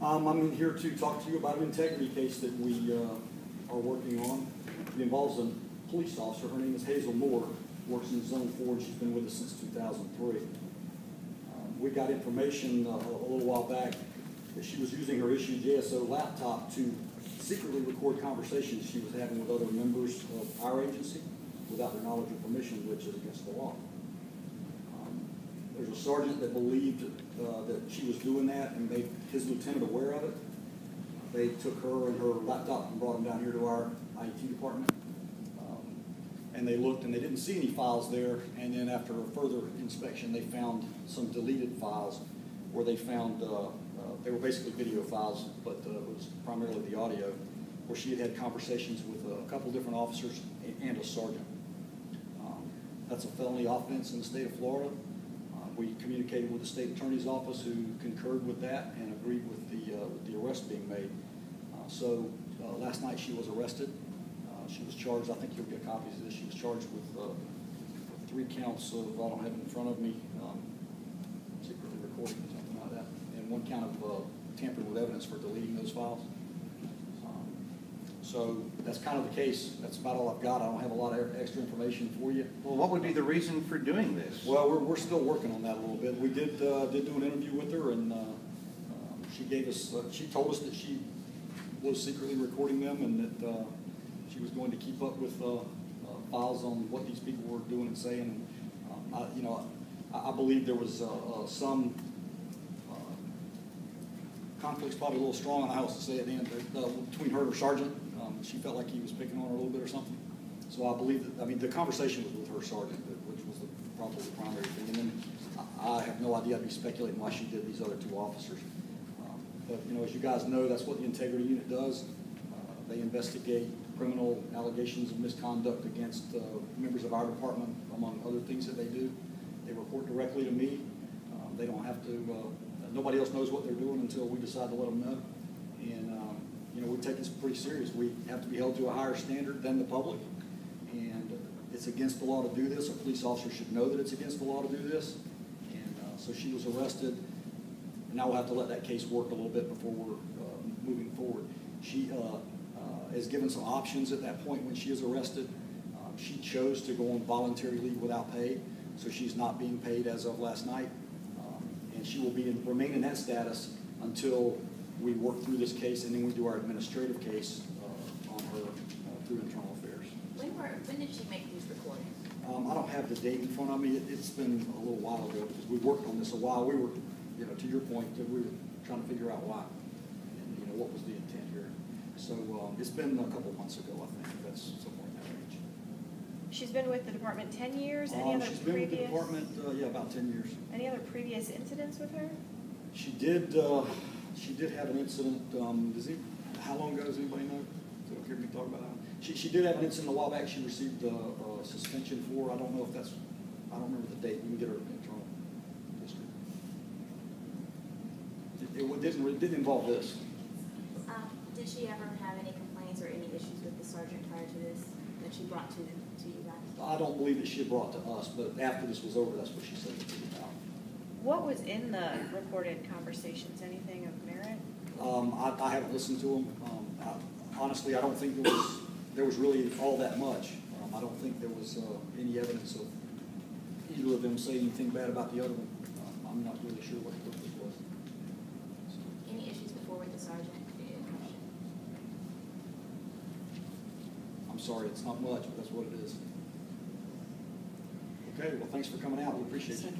I'm here to talk to you about an integrity case that we are working on. It involves a police officer. Her name is Hazel Moore, works in Zone 4, and she's been with us since 2003. We got information a little while back that she was using her issued JSO laptop to secretly record conversations she was having with other members of our agency without their knowledge or permission, which is against the law. There's a sergeant that believed that she was doing that and made his lieutenant aware of it. They took her and her laptop and brought them down here to our IT department. And they looked and they didn't see any files there. And then after a further inspection, they found some deleted files where they found, they were basically video files, but it was primarily the audio, where she had had conversations with a couple different officers and a sergeant. That's a felony offense in the state of Florida. We communicated with the state attorney's office, who concurred with that and agreed with the arrest being made. So last night she was arrested. She was charged, I think you'll get copies of this, she was charged with 3 counts of, I don't have it in front of me, secretly recording or something like that, and 1 count of tampering with evidence for deleting those files. So that's kind of the case. That's about all I've got. I don't have a lot of extra information for you. Well, what would be the reason for doing this? Well, we're still working on that a little bit. We did do an interview with her, and she gave us, she told us that she was secretly recording them and that she was going to keep up with files on what these people were doing and saying. And I believe there was some conflict's probably a little strong, and I also say it in between her and her sergeant. She felt like he was picking on her a little bit or something. So I believe that, I mean, the conversation was with her sergeant, which was probably the primary thing. And then I have no idea. I'd be speculating why she did these other 2 officers. But, as you guys know, that's what the integrity unit does. They investigate criminal allegations of misconduct against members of our department, among other things that they do. They report directly to me. They don't have to, nobody else knows what they're doing until we decide to let them know. And, we take this pretty serious. We have to be held to a higher standard than the public. And it's against the law to do this. A police officer should know that it's against the law to do this. And so she was arrested. And now we'll have to let that case work a little bit before we're moving forward. She is given some options at that point when she is arrested. She chose to go on voluntary leave without pay, so she's not being paid as of last night. And she will remain in that status until we work through this case, and then we do our administrative case on her through internal affairs. When did she make these recordings? I don't have the date in front of me. It's been a little while ago because we worked on this a while. We were, to your point, we were trying to figure out why and what was the intent here. So it's been a couple months ago, I think. That's somewhere in that range. She's been with the department 10 years. Any other she's been with the department, about 10 years. Any other previous incidents with her? She did have an incident. How long ago does anybody know? Does it hear me talk about that? She did have an incident a while back. She received a suspension for. I don't know if that's. I don't remember the date. We can get her internal history. It didn't involve this. Did she ever have any complaints or any issues with the sergeant prior to this that she brought to you guys? I don't believe that she had brought to us, but after this was over, that's what she said it was about. What was in the recorded conversations? Anything of merit? I haven't listened to them. Honestly, I don't think there was really all that much. I don't think there was any evidence of either of them saying anything bad about the other one. I'm not really sure what the purpose was. Any issues before with the sergeant? I'm sorry, it's not much, but that's what it is. Okay, well, thanks for coming out. We appreciate it.